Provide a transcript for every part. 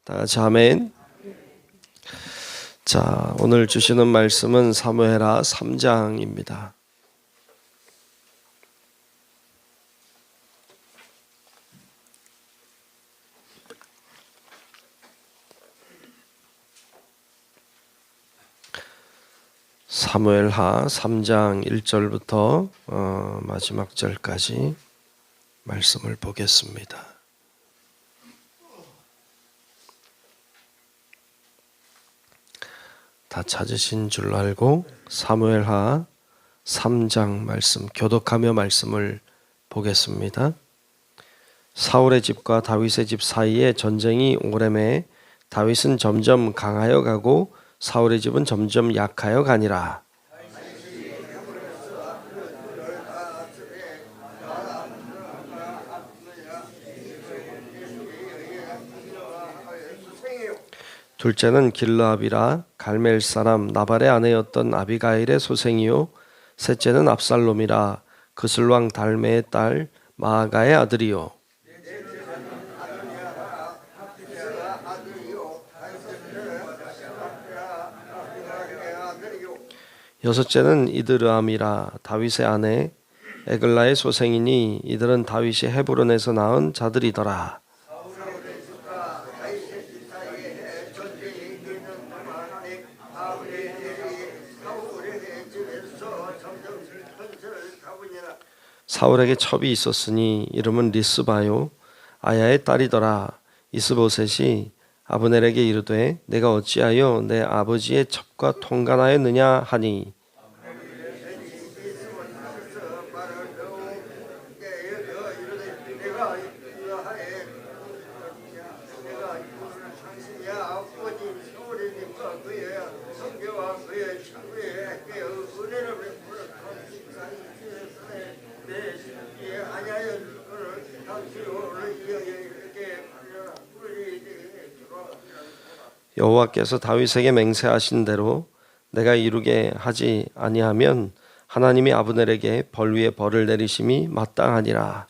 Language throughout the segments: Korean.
다 같이 아멘. 자, 오늘 주시는 말씀은 사무엘하 3장입니다. 사무엘하 3장 1절부터 마지막 절까지 말씀을 보겠습니다. 다 찾으신 줄 알고 사무엘하 3장 말씀 교독하며 말씀을 보겠습니다. 사울의 집과 다윗의 집 사이에 전쟁이 오래매 다윗은 점점 강하여 가고 사울의 집은 점점 약하여 가니라. 둘째는 길르압이라 갈멜 사람 나발의 아내였던 아비가일의 소생이요 셋째는 압살롬이라 그슬 왕 달메의 딸 마아가의 아들이요 여섯째는 이드르암이라 다윗의 아내 에글라의 소생이니 이들은 다윗이 헤브론에서 낳은 자들이더라. 사울에게 첩이 있었으니 이름은 리스바요 아야의 딸이더라. 이스보셋이 아브넬에게 이르되 내가 어찌하여 내 아버지의 첩과 통간하였느냐 하니 여호와께서 다윗에게 맹세하신 대로 내가 이루게 하지 아니하면 하나님이 아브넬에게 벌 위에 벌을 내리심이 마땅하니라.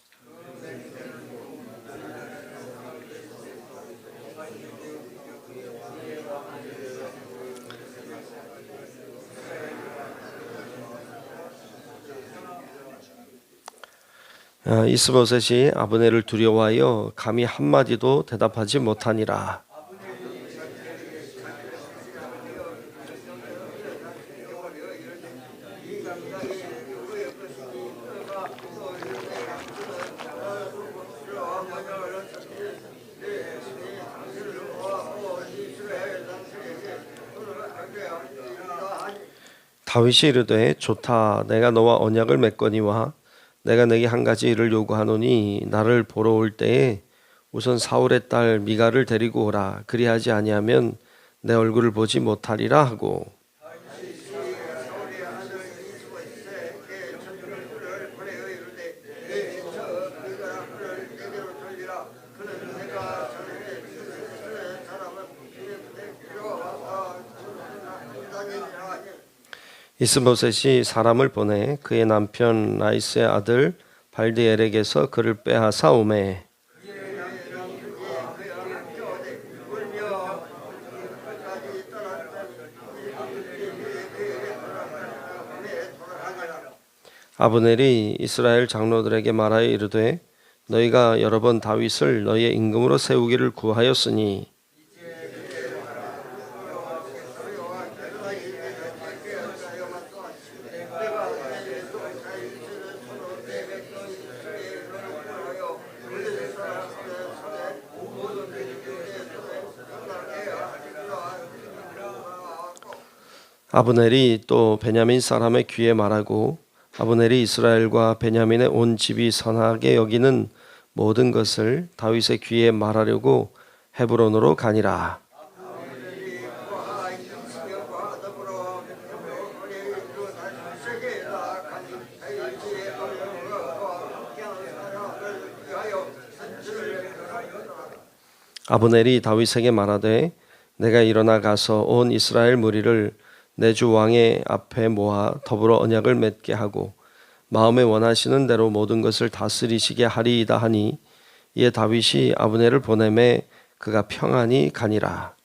이스보셋이 아브넬을 두려워하여 감히 한마디도 대답하지 못하니라. 다윗이 이르되 좋다 내가 너와 언약을 맺거니와 내가 내게 한 가지 일을 요구하노니 나를 보러 올 때에 우선 사울의 딸 미갈을 데리고 오라. 그리하지 아니하면 내 얼굴을 보지 못하리라 하고 이스보셋이 사람을 보내 그의 남편 라이스의 아들 발디엘에게서 그를 빼앗아 오매 아브넬이 이스라엘 장로들에게 말하여 이르되 너희가 여러 번 다윗을 너희의 임금으로 세우기를 구하였으니 아브넬이 또 베냐민 사람의 귀에 말하고 아브넬이 이스라엘과 베냐민의 온 집이 선하게 여기는 모든 것을 다윗의 귀에 말하려고 헤브론으로 가니라. 아브넬이 다윗에게 말하되 내가 일어나 가서 온 이스라엘 무리를 내 주 왕의 앞에 모아 더불어 언약을 맺게 하고 마음에 원하시는 대로 모든 것을 다스리시게 하리이다 하니 이에 다윗이 아브넬을 보내매 그가 평안히 가니라.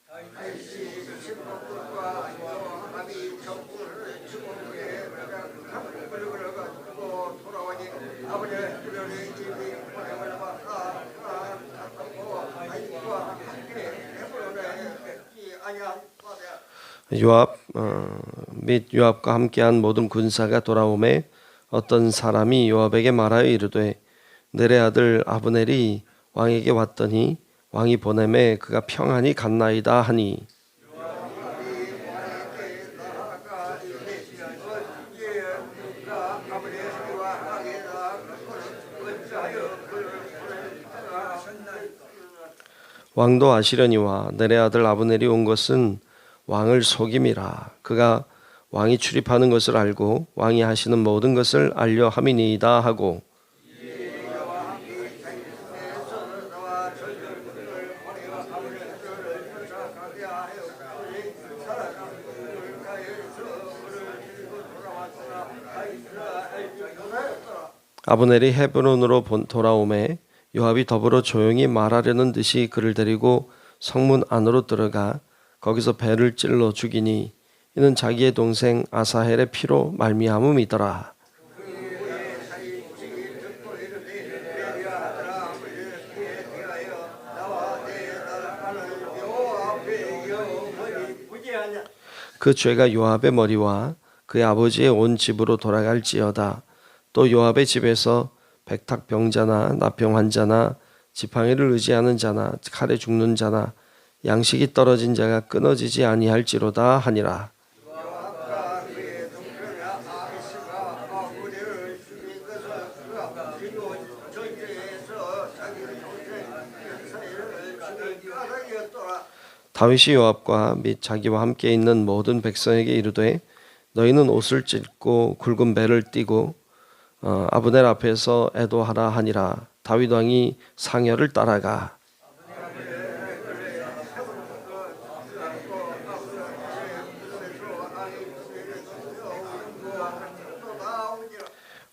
요압 및 요압과 함께한 모든 군사가 돌아오매 어떤 사람이 요압에게 말하여 이르되 넬의 아들 아브넬이 왕에게 왔더니 왕이 보내매 그가 평안히 갔나이다 하니 왕도 아시려니와 넬의 아들 아브넬이 온 것은 왕을 속임이라. 그가 왕이 출입하는 것을 알고 왕이 하시는 모든 것을 알려 함이니이다 하고 아브넬이 헤브론으로 돌아오매 요압이 더불어 조용히 말하려는 듯이 그를 데리고 성문 안으로 들어가 거기서 배를 찔러 죽이니 이는 자기의 동생 아사헬의 피로 말미암음이더라. 그 죄가 요압의 머리와 그의 아버지의 온 집으로 돌아갈지어다. 또 요압의 집에서 백탁병자나 나병 환자나 지팡이를 의지하는 자나 칼에 죽는 자나 양식이 떨어진 자가 끊어지지 아니할지로다 하니라. 다윗이 요압과 및 자기와 함께 있는 모든 백성에게 이르되 너희는 옷을 찢고 굵은 배를 띠고 아브넬 앞에서 애도하라 하니라. 다윗 왕이 상여를 따라가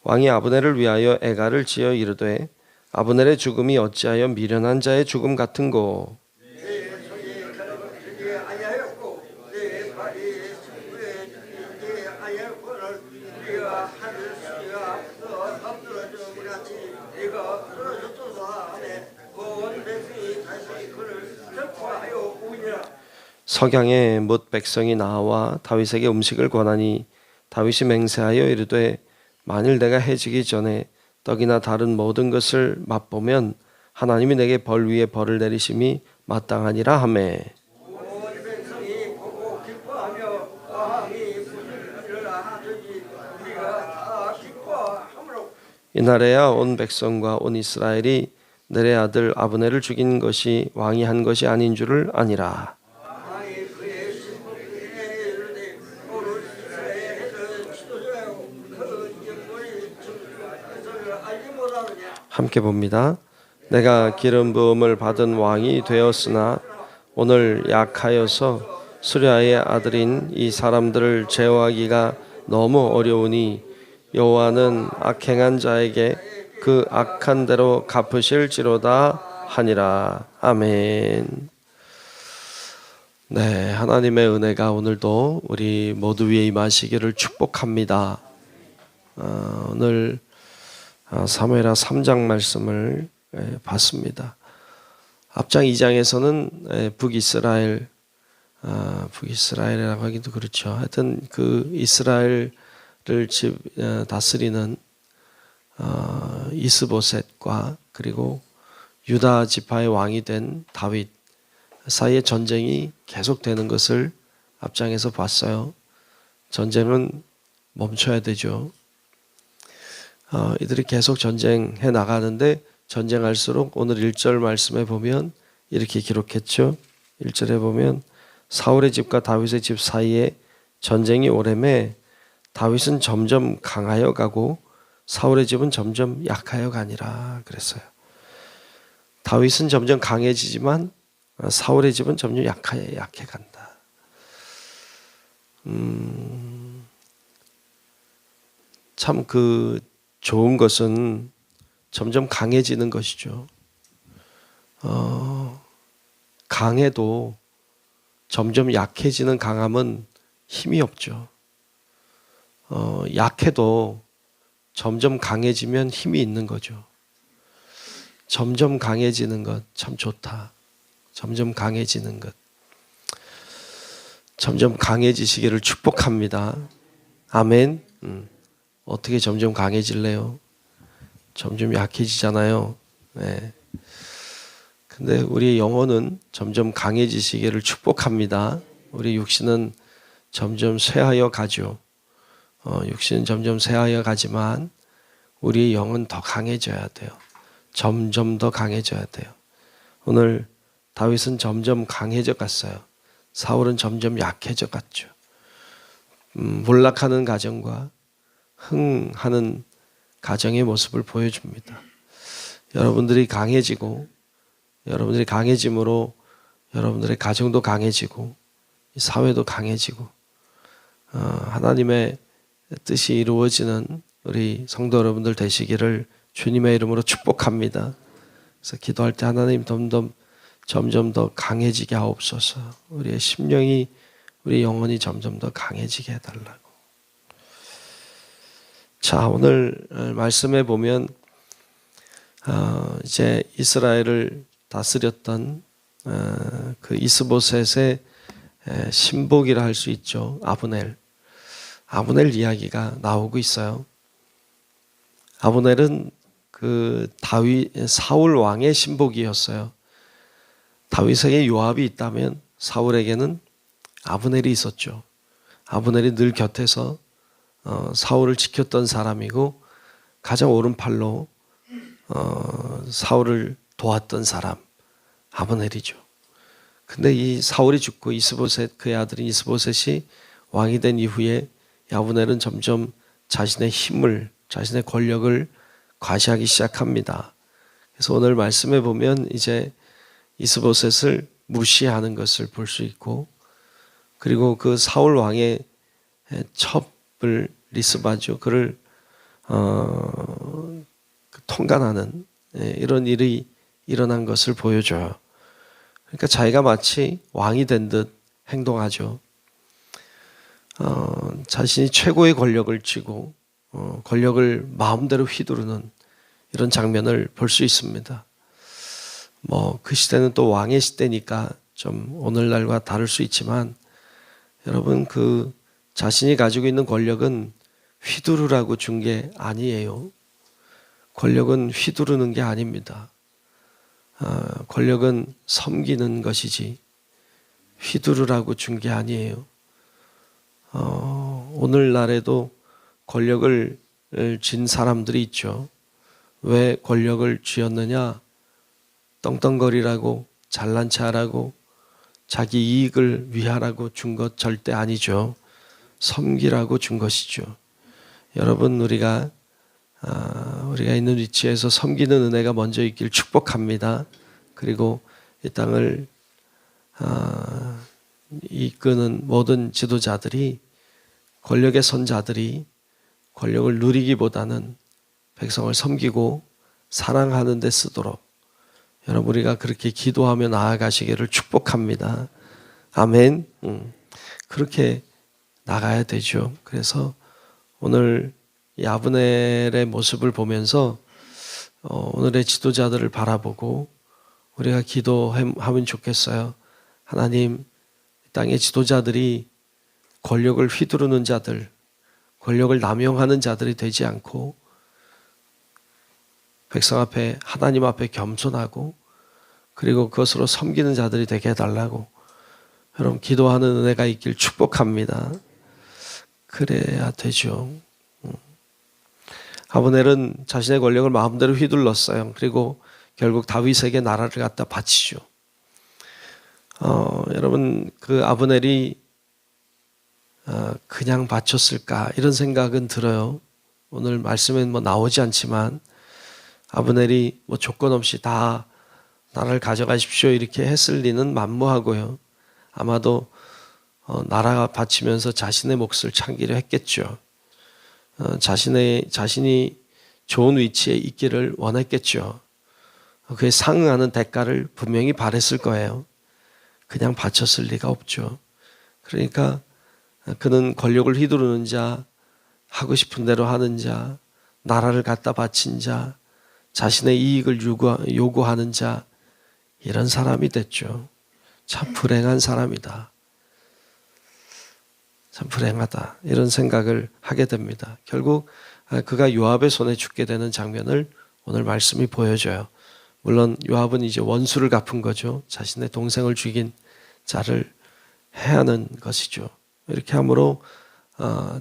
왕이 아브넬을 위하여 애가를 지어 이르되 아브넬의 죽음이 어찌하여 미련한 자의 죽음 같은고. 석양에 못 백성이 나와 다윗에게 음식을 권하니 다윗이 맹세하여 이르되 만일 내가 해지기 전에 떡이나 다른 모든 것을 맛보면 하나님이 내게 벌 위에 벌을 내리심이 마땅하니라 하매 이날에야 온 백성과 온 이스라엘이 넬의 아들 아브넬을 죽인 것이 왕이 한 것이 아닌 줄을 아니라. 함께 봅니다. 내가 기름 부음을 받은 왕이 되었으나 오늘 약하여서 수랴의 아들인 이 사람들을 제어하기가 너무 어려우니 여호와는 악행한 자에게 그 악한 대로 갚으실지로다 하니라. 아멘. 네, 하나님의 은혜가 오늘도 우리 모두 위에 임하시기를 축복합니다. 오늘 사무엘하 3장 말씀을 봤습니다. 앞장 2장에서는 북이스라엘이라고 하기도 그렇죠. 하여튼 그 이스라엘을 다스리는 이스보셋과 그리고 유다 지파의 왕이 된 다윗 사이의 전쟁이 계속되는 것을 앞장에서 봤어요. 전쟁은 멈춰야 되죠. 이들이 계속 전쟁해 나가는데 전쟁할수록 오늘 1절 말씀에 보면 이렇게 기록했죠. 1절에 보면 사울의 집과 다윗의 집 사이에 전쟁이 오래매 다윗은 점점 강하여 가고 사울의 집은 점점 약하여 가니라 그랬어요. 다윗은 점점 강해지지만 사울의 집은 점점 약해 간다. 참 그 좋은 것은 점점 강해지는 것이죠. 강해도 점점 약해지는 강함은 힘이 없죠. 약해도 점점 강해지면 힘이 있는 거죠. 점점 강해지는 것 참 좋다. 점점 강해지는 것. 점점 강해지시기를 축복합니다. 아멘. 어떻게 점점 강해질래요? 점점 약해지잖아요. 네. 근데 우리 영혼은 점점 강해지시기를 축복합니다. 우리 육신은 점점 쇠하여 가죠. 육신은 점점 쇠하여 가지만 우리의 영은 더 강해져야 돼요. 점점 더 강해져야 돼요. 오늘 다윗은 점점 강해져 갔어요. 사울은 점점 약해져 갔죠. 몰락하는 가정과 흥하는 가정의 모습을 보여줍니다. 여러분들이 강해지고 여러분들이 강해짐으로 여러분들의 가정도 강해지고 사회도 강해지고 하나님의 뜻이 이루어지는 우리 성도 여러분들 되시기를 주님의 이름으로 축복합니다. 그래서 기도할 때 하나님 점점 더 강해지게 하옵소서. 우리의 심령이 우리 영혼이 점점 더 강해지게 해달라고. 자, 오늘 말씀해 보면 이제 이스라엘을 다스렸던 그 이스보셋의 신복이라 할 수 있죠. 아브넬 이야기가 나오고 있어요. 아브넬은 그 사울 왕의 신복이었어요. 다윗에게 요압이 있다면 사울에게는 아브넬이 있었죠. 아브넬이 늘 곁에서 사울을 지켰던 사람이고 가장 오른팔로 사울을 도왔던 사람 아브넬이죠. 근데 이 사울이 죽고 이스보셋 그의 아들인 이스보셋이 왕이 된 이후에 아브넬은 점점 자신의 힘을 자신의 권력을 과시하기 시작합니다. 그래서 오늘 말씀해 보면 이제 이스보셋을 무시하는 것을 볼 수 있고 그리고 그 사울 왕의 첩을 리스바죠. 그를 통간하는 이런 일이 일어난 것을 보여줘요. 그러니까 자기가 마치 왕이 된 듯 행동하죠. 자신이 최고의 권력을 쥐고 권력을 마음대로 휘두르는 이런 장면을 볼 수 있습니다. 그 시대는 또 왕의 시대니까 좀 오늘날과 다를 수 있지만 여러분 그 자신이 가지고 있는 권력은 휘두르라고 준 게 아니에요. 권력은 휘두르는 게 아닙니다. 권력은 섬기는 것이지 휘두르라고 준 게 아니에요. 오늘날에도 권력을 쥔 사람들이 있죠. 왜 권력을 쥐었느냐? 떵떵거리라고 잘난 체하라고 자기 이익을 위하라고 준 것 절대 아니죠. 섬기라고 준 것이죠. 여러분 우리가 있는 위치에서 섬기는 은혜가 먼저 있길 축복합니다. 그리고 이 땅을 이끄는 모든 지도자들이 권력의 선자들이 권력을 누리기보다는 백성을 섬기고 사랑하는 데 쓰도록 여러분 우리가 그렇게 기도하며 나아가시기를 축복합니다. 아멘. 그렇게 나가야 되죠. 그래서 오늘 이 아브넬의 모습을 보면서 오늘의 지도자들을 바라보고 우리가 기도하면 좋겠어요. 하나님, 땅의 지도자들이 권력을 휘두르는 자들, 권력을 남용하는 자들이 되지 않고 백성 앞에 하나님 앞에 겸손하고 그리고 그것으로 섬기는 자들이 되게 해달라고 여러분 기도하는 은혜가 있길 축복합니다. 그래야 되죠. 아브넬은 자신의 권력을 마음대로 휘둘렀어요. 그리고 결국 다윗에게 나라를 갖다 바치죠. 여러분 그 아브넬이 그냥 바쳤을까 이런 생각은 들어요. 오늘 말씀엔 나오지 않지만 아브넬이 조건 없이 다 나라를 가져가십시오 이렇게 했을 리는 만무하고요. 아마도 나라가 바치면서 자신의 몫을 챙기려 했겠죠. 자신이 좋은 위치에 있기를 원했겠죠. 그에 상응하는 대가를 분명히 바랬을 거예요. 그냥 바쳤을 리가 없죠. 그러니까 그는 권력을 휘두르는 자, 하고 싶은 대로 하는 자, 나라를 갖다 바친 자, 자신의 이익을 요구하는 자, 이런 사람이 됐죠. 참 불행한 사람이다. 참 불행하다. 이런 생각을 하게 됩니다. 결국 그가 요압의 손에 죽게 되는 장면을 오늘 말씀이 보여줘요. 물론 요압은 이제 원수를 갚은 거죠. 자신의 동생을 죽인 자를 해하는 것이죠. 이렇게 함으로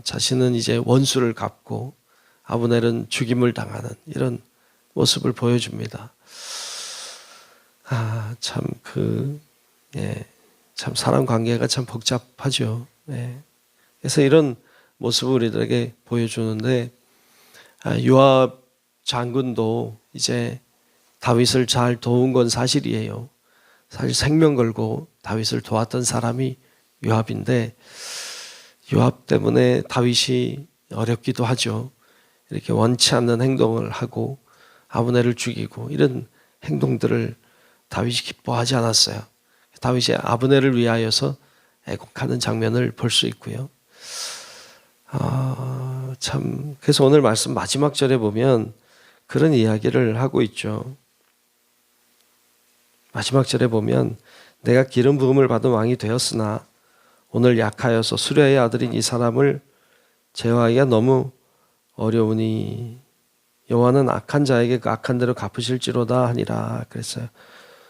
자신은 이제 원수를 갚고 아브넬은 죽임을 당하는 이런 모습을 보여줍니다. 참 사람 관계가 참 복잡하죠. 그래서 이런 모습을 우리들에게 보여주는데, 요압 장군도 이제 다윗을 잘 도운 건 사실이에요. 사실 생명 걸고 다윗을 도왔던 사람이 요압인데, 요압 때문에 다윗이 어렵기도 하죠. 이렇게 원치 않는 행동을 하고 아브넬을 죽이고 이런 행동들을 다윗이 기뻐하지 않았어요. 다윗이 아브넬을 위하여서 애곡하는 장면을 볼 수 있고요. 그래서 오늘 말씀 마지막 절에 보면 그런 이야기를 하고 있죠. 마지막 절에 보면 내가 기름 부음을 받은 왕이 되었으나 오늘 약하여서 수랴의 아들인 이 사람을 제어하기가 너무 어려우니 여호와는 악한 자에게 그 악한 대로 갚으실지로다 하니라 그랬어요.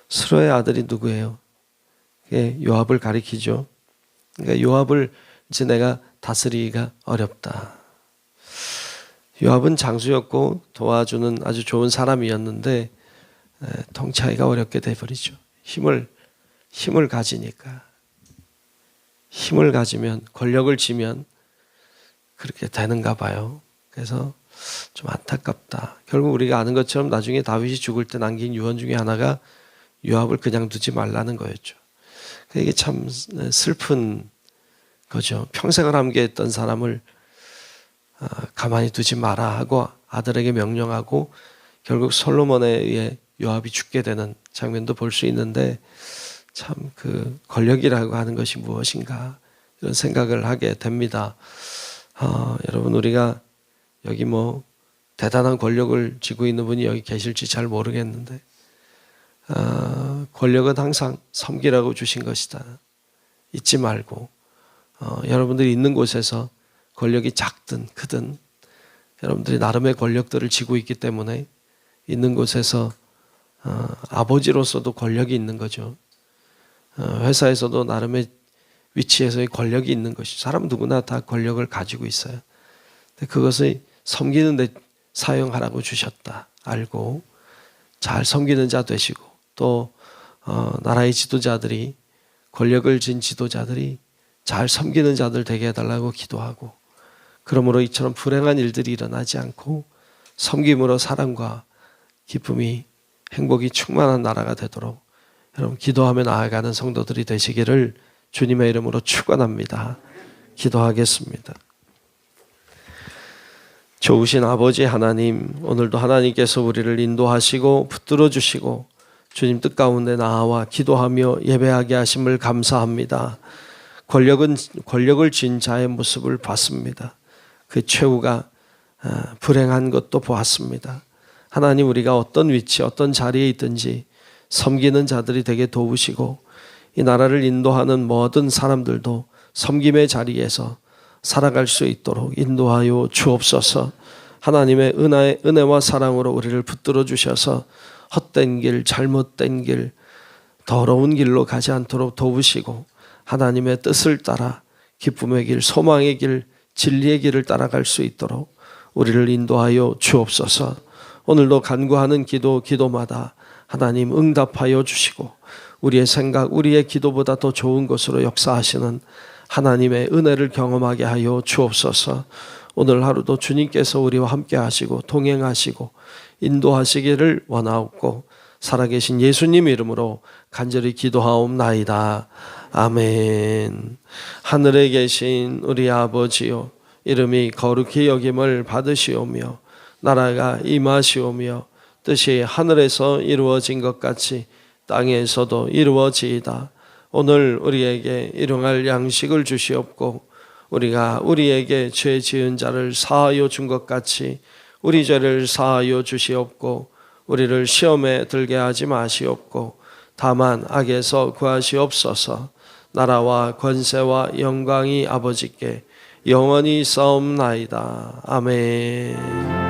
수랴의 아들이 누구예요? 요압을 가리키죠. 그러니까 요압을 이제 내가 다스리기가 어렵다. 요압은 장수였고 도와주는 아주 좋은 사람이었는데 통치하기가 어렵게 돼버리죠. 힘을 가지니까. 힘을 가지면, 권력을 쥐면 그렇게 되는가 봐요. 그래서 좀 안타깝다. 결국 우리가 아는 것처럼 나중에 다윗이 죽을 때 남긴 유언 중에 하나가 요압을 그냥 두지 말라는 거였죠. 이게 참 슬픈 거죠. 평생을 함께했던 사람을 가만히 두지 마라 하고 아들에게 명령하고 결국 솔로몬에 의해 요압이 죽게 되는 장면도 볼 수 있는데, 참 그 권력이라고 하는 것이 무엇인가 이런 생각을 하게 됩니다. 여러분, 우리가 여기 뭐 대단한 권력을 쥐고 있는 분이 여기 계실지 잘 모르겠는데, 권력은 항상 섬기라고 주신 것이다. 잊지 말고 여러분들이 있는 곳에서 권력이 작든 크든 여러분들이 나름의 권력들을 쥐고 있기 때문에 있는 곳에서 아버지로서도 권력이 있는 거죠. 회사에서도 나름의 위치에서의 권력이 있는 것이죠. 사람 누구나 다 권력을 가지고 있어요. 근데 그것을 섬기는 데 사용하라고 주셨다 알고 잘 섬기는 자 되시고, 또 나라의 지도자들이, 권력을 쥔 지도자들이 잘 섬기는 자들 되게 해달라고 기도하고, 그러므로 이처럼 불행한 일들이 일어나지 않고 섬김으로 사랑과 기쁨이, 행복이 충만한 나라가 되도록 여러분 기도하며 나아가는 성도들이 되시기를 주님의 이름으로 축원합니다. 기도하겠습니다. 좋으신 아버지 하나님, 오늘도 하나님께서 우리를 인도하시고 붙들어 주시고 주님 뜻 가운데 나아와 기도하며 예배하게 하심을 감사합니다. 권력을 쥔 자의 모습을 봤습니다. 그 최후가 불행한 것도 보았습니다. 하나님, 우리가 어떤 위치, 어떤 자리에 있든지 섬기는 자들이 되게 도우시고 이 나라를 인도하는 모든 사람들도 섬김의 자리에서 살아갈 수 있도록 인도하여 주옵소서. 하나님의 은혜와 사랑으로 우리를 붙들어 주셔서 헛된 길, 잘못된 길, 더러운 길로 가지 않도록 도우시고 하나님의 뜻을 따라 기쁨의 길, 소망의 길, 진리의 길을 따라갈 수 있도록 우리를 인도하여 주옵소서. 오늘도 간구하는 기도마다 하나님 응답하여 주시고 우리의 생각, 우리의 기도보다 더 좋은 것으로 역사하시는 하나님의 은혜를 경험하게 하여 주옵소서. 오늘 하루도 주님께서 우리와 함께 하시고 동행하시고 인도하시기를 원하옵고 살아계신 예수님 이름으로 간절히 기도하옵나이다. 아멘. 하늘에 계신 우리 아버지요, 이름이 거룩히 여김을 받으시오며 나라가 임하시오며 뜻이 하늘에서 이루어진 것 같이 땅에서도 이루어지이다. 오늘 우리에게 일용할 양식을 주시옵고 우리가 우리에게 죄 지은 자를 사하여 준 것 같이 우리 죄를 사하여 주시옵고 우리를 시험에 들게 하지 마시옵고 다만 악에서 구하시옵소서. 나라와 권세와 영광이 아버지께 영원히 있사옵나이다. 아멘.